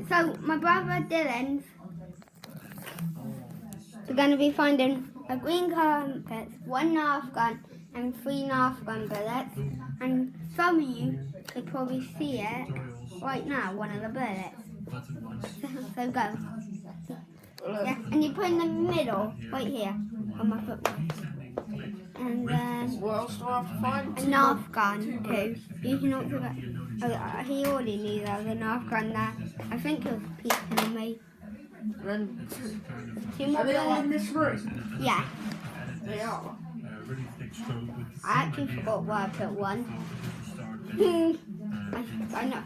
So my brother Dylan's going to be finding a green compass, one Nerf gun, and 3 Nerf gun bullets. And some of you could probably see it right now, one of the bullets. So go. Yeah, and you put in the middle, right here, on my football. And then What else do I have to find? a Nerf gun too. You can also get, he already knew there was a Nerf gun there. I think it was peeking on me. And then, 2 more are they all in bullets. this room? Yeah. They are. I actually forgot where I put one. I know.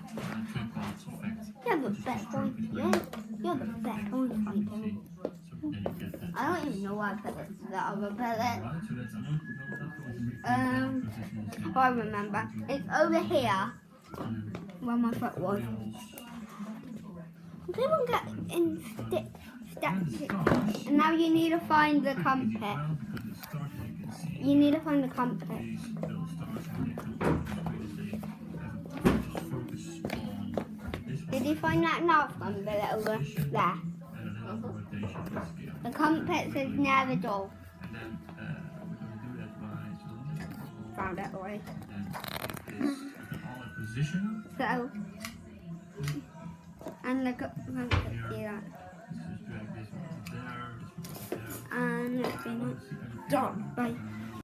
You're the best one. You're the best one fighter. I don't even know why I put the other bullet. I remember. It's over here where my foot was. People get in and now you need to find the compass. You need to find the compass. Did you find that Nerf gun bullet over there? The compass is near the door. Found it already. So, and look at the compass here. And let's see. Done. Bye.